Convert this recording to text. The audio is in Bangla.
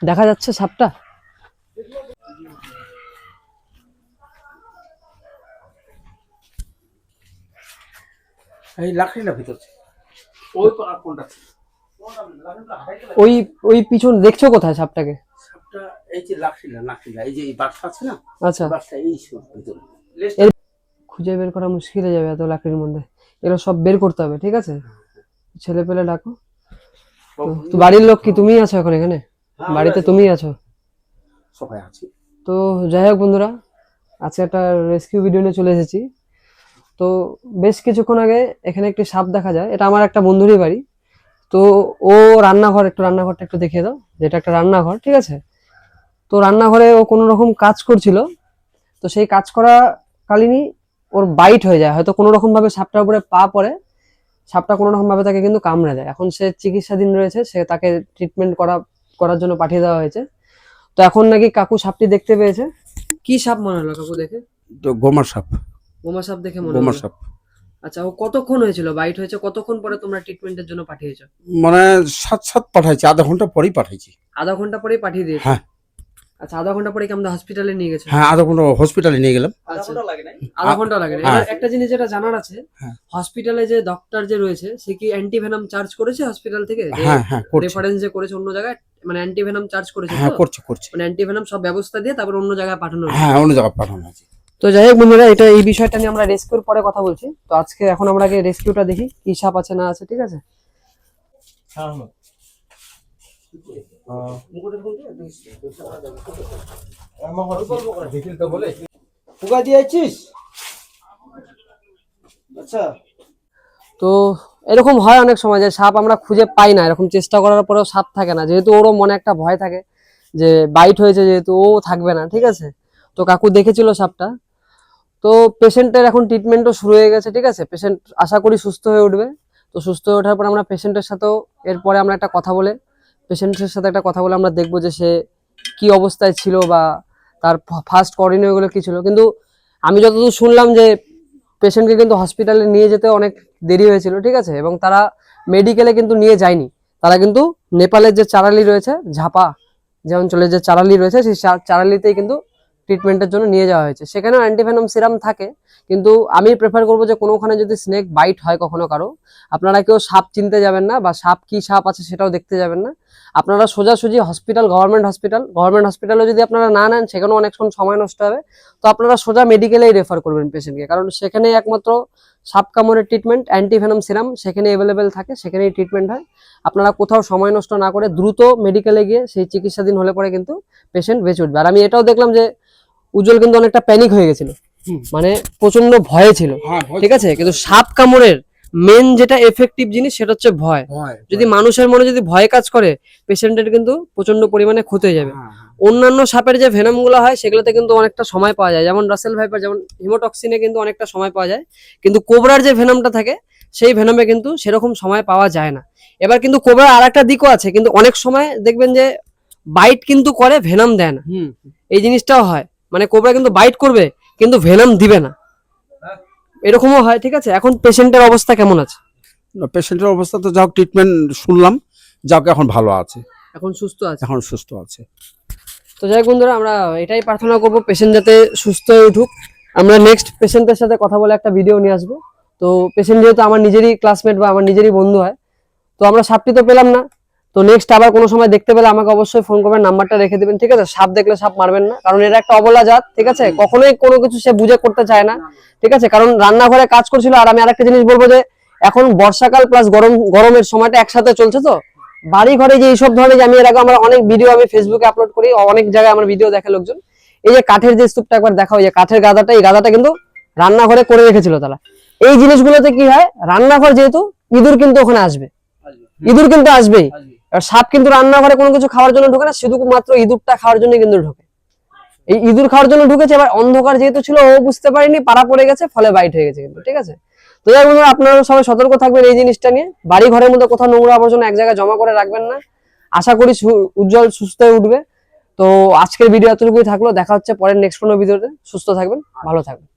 দেখা যাচ্ছে সাপটা? এই লাকড়িটা ভিতর ওই কোনটা ওই ওই পিছন দেখছো কোথায় সাপটাকে? সাপটা এই যে লাকড়িটা এই যে এই বাক্স আছে না, আচ্ছা, বাক্সটা এই ভিতরে খুঁজে বের করা মুশকিল হয়ে যাবে এত লাকড়ির মধ্যে। এগুলো সব বের করতে হবে, ঠিক আছে? ছেলে পেলে ডাকো। তো বাড়ির লোক কি তুমিই আছো এখন এখানে? বাড়িতে তুমিই আছো? সবাই আছি। তো যাই হোক বন্ধুরা, আজকে একটা রেস্কিউ ভিডিও নিয়ে চলে এসেছি। তো বেশ কিছুক্ষণ আগে এখানে একটি সাপ দেখা যায়। এটা আমার একটা বন্ধুরই বাড়ি। তো ও রান্নাঘরটা একটু দেখিয়ে দাও, যেটা একটা রান্নাঘর, ঠিক আছে? তো রান্নাঘরে ও কোনো রকম কাজ করছিল। তো সেই কাজ করা কালীনই ওর বাইট হয়ে যায়, হয়তো কোনো রকম ভাবে সাপটার উপরে পা পড়ে, সাপটা কোনো রকম ভাবে তাকে কিন্তু কামড়ে দেয়। এখন সে চিকিৎসাধীন রয়েছে, সে তাকে ট্রিটমেন্ট করার জন্য পাঠিয়ে দেওয়া হয়েছে। তো এখন নাকি কাকু সাপটি দেখতে পেয়েছে। কি সাপ মনে হলো কাকু দেখে? তো গোমার সাপ। গোমা সাপ দেখে মনে গোমার হলো। সাপ আচ্ছা, ও কতক্ষণ হয়েছিল বাইট হয়েছে? কতক্ষণ পরে তোমরা ট্রিটমেন্টের জন্য পাঠিয়েছো? মানে সাত পাঠাইছি, আধা ঘন্টা পরেই পাঠাইছি। আধা ঘন্টা পরেই পাঠিয়ে দিয়েছো? হ্যাঁ। আচ্ছা, আধা ঘন্টা পরে কি আমরা হসপিটালে নিয়ে গেছো? হ্যাঁ, আধা ঘন্টা হসপিটালে নিয়ে গেলাম। আচ্ছা, আধা ঘন্টা লাগে না। হ্যাঁ। এবার একটা জিনিস যেটা জানার আছে, হ্যাঁ। হসপিটালে যে ডক্টর যে রয়েছে সে কি অ্যান্টিভেনাম চার্জ করেছে হসপিটাল থেকে? হ্যাঁ হ্যাঁ করছে। রেফারেন্স যে করেছে অন্য জায়গায়, মানে অ্যান্টিভেনাম চার্জ করেছে হ্যাঁ তো? করছে। মানে অ্যান্টিভেনাম সব ব্যবস্থা দিয়ে তারপর অন্য জায়গায় পাঠানো হয়েছে। হ্যাঁ, অন্য জায়গায় পাঠানো আছে। তো যাই হোক বন্ধুরা, এই বিষয়টা নিয়ে আমরা রেস্কিউর পরে কথা বলছি। তো আজকে এখন আমরা আগে রেস্কিউটা দেখি কি সাপ আছে না আছে, ঠিক আছে? পোকা দিয়েছিস? আচ্ছা, তো এরকম হয় অনেক সময় যে সাপ আমরা খুঁজে পাই না, এরকম চেষ্টা করার পরেও সাপ থাকে না, যেহেতু ওরও মনে একটা ভয় থাকে যে বাইট হয়েছে, যেহেতু ও থাকবে না, ঠিক আছে? তো কাকু দেখেছিল সাপটা। তো পেশেন্টের এখন ট্রিটমেন্টও শুরু হয়ে গেছে, ঠিক আছে? পেশেন্ট আশা করি সুস্থ হয়ে উঠবে। তো সুস্থ হয়ে ওঠার পর আমরা পেশেন্টের সাথেও এরপরে আমরা পেশেন্টের সাথে একটা কথা বলে আমরা দেখবো যে সে কি অবস্থায় ছিল বা তার ফার্স্ট করণীয় গুলো কি ছিল। কিন্তু আমি যতদূর শুনলাম যে পেশেন্টকে কিন্তু হসপিটালে নিয়ে যেতে অনেক দেরি হয়েছিল, ঠিক আছে? এবং তারা মেডিকেলে কিন্তু নিয়ে যায়নি, তারা কিন্তু নেপালের যে চারালি রয়েছে, ঝাপা যে অঞ্চলের যে চারালি রয়েছে, সেই চারালিতেই কিন্তু ট্রিটমেন্টের জন্য নিয়ে যাওয়া হয়েছে। সেখানেও অ্যান্টিভেনম সিরাম থাকে, কিন্তু আমি প্রেফার করবো যে কোনোখানে যদি স্নেক বাইট হয় কখনো কারো, আপনারা কেউ সাপ চিনতে যাবেন না বা সাপ কি সাপ আছে সেটাও দেখতে যাবেন না। আপনারা সোজাসুজি গভর্নমেন্ট হসপিটালে যদি আপনারা না নেন, সেখানেও অনেকক্ষণ সময় নষ্ট হবে। তো আপনারা সোজা মেডিকেলেই রেফার করবেন পেশেন্টকে, কারণ সেখানেই একমাত্র সাপ কামড়ের ট্রিটমেন্ট, অ্যান্টিভেনম সিরাম সেখানে অ্যাভেলেবেল থাকে, সেখানেই ট্রিটমেন্ট হয়। আপনারা কোথাও সময় নষ্ট না করে দ্রুত মেডিকেলে গিয়ে সেই চিকিৎসাধীন হলে পরে কিন্তু পেশেন্ট বেঁচে উঠবে। আর আমি এটাও দেখলাম যে উজ্জ্বল কিন্তু অনেকটা প্যানিক হয়ে গেছিল, মানে প্রচন্ড ভয়ে ছিল, ঠিক আছে? কিন্তু সাপ কামড়ের মেন যেটা এফেক্টিভ জিনিস সেটা হচ্ছে ভয়। যদি মানুষের মনে যদি ভয় কাজ করে, পেশেন্টের কিন্তু প্রচন্ড পরিমাণে ক্ষতি হয়ে যাবে। অন্যান্য সাপের যে ভেনম গুলো হয় সেগুলোতে কিন্তু অনেকটা সময় পাওয়া যায়, যেমন রাসেল ভাইপার, যেমন হিমোটক্সিনে কিন্তু অনেকটা সময় পাওয়া যায়, কিন্তু কোবরার যে ভেনমটা থাকে সেই ভেনমে কিন্তু সেরকম সময় পাওয়া যায় না। এবার কিন্তু কোবরার আর একটা দিকও আছে, কিন্তু অনেক সময় দেখবেন যে বাইট কিন্তু করে, ভেনম দেয় না, এই জিনিসটাও হয়। মানে কোবরা কিন্তু বাইট করবে কিন্তু ভেনম দিবে না, এরকমও হয়, ঠিক আছে? এখন পেশেন্টের অবস্থা কেমন আছে? পেশেন্টের অবস্থা তো যাও ট্রিটমেন্ট শুনলাম, যাও এখন ভালো আছে, এখন সুস্থ আছে। এখন সুস্থ আছে। তো যাই হোক বন্ধুরা, আমরা এটাই প্রার্থনা করবো পেশেন্ট যাতে সুস্থ হয়ে উঠুক। আমরা নেক্সট পেশেন্টের সাথে কথা বলে একটা ভিডিও নিয়ে আসবো। তো পেশেন্ট যেহেতু আমার নিজেরই ক্লাসমেট বা আমার নিজেরই বন্ধু হয়, তো আমরা সাপটি তো পেলাম না। তো নেক্সট আবার কোনো সময় দেখতে পেলে আমাকে অবশ্যই ফোন করবেন, নাম্বারটা রেখে দেবেন, ঠিক আছে? সাপ দেখলে সাপ মারবেন না, কারণ এরা একটা অবলা জাত, ঠিক আছে? কখনোই কোনো কিছু সে বুঝে করতে চায় না, ঠিক আছে? কারণ রান্নাঘরে কাজ করছিল। আর আমি আরেকটা জিনিস বলবো যে এখন বর্ষাকাল প্লাস গরমের সময়টা একসাথে চলছে। তো বাড়ি ঘরে যে এইসব ধরনের, যে আমি এর আগে আমার অনেক ভিডিও আমি ফেসবুকে আপলোড করি, অনেক জায়গায় আমার ভিডিও দেখে লোকজন, এই যে কাঠের যে স্তূপটা একবার দেখা, ওই যে কাঠের গাদাটা, এই গাদাটা কিন্তু রান্নাঘরে করে রেখেছিল তারা। এই জিনিসগুলোতে কি হয়, রান্নাঘর যেহেতু, ইঁদুর কিন্তু ওখানে আসবে, ইঁদুর কিন্তু আসবেই। আর সাপ কিন্তু রান্নাঘরে কোনো কিছু খাওয়ার জন্য ঢোকে না, শুধুমাত্র ইঁদুরটা খাওয়ার জন্য কিন্তু ঢোকে। এই ইঁদুর খাওয়ার জন্য ঢুকেছে। এবার অন্ধকার যেহেতু ছিল, ও বুঝতে পারেনি, পাড়া পড়ে গেছে, ফলে বাইট হয়ে গেছে কিন্তু, ঠিক আছে? তো যাই বন্ধুরা, আপনারা সবাই সতর্ক থাকবেন এই জিনিসটা নিয়ে। বাড়ি ঘরের মধ্যে কোথাও নোংরা আবর্জনা এক জায়গায় জমা করে রাখবেন না। আশা করি উজ্জ্বল সুস্থ হয়ে উঠবে। তো আজকের ভিডিও এতটুকুই থাকলো, দেখা হচ্ছে পরের নেক্সট কোনো ভিডিওতে। সুস্থ থাকবেন, ভালো থাকবেন।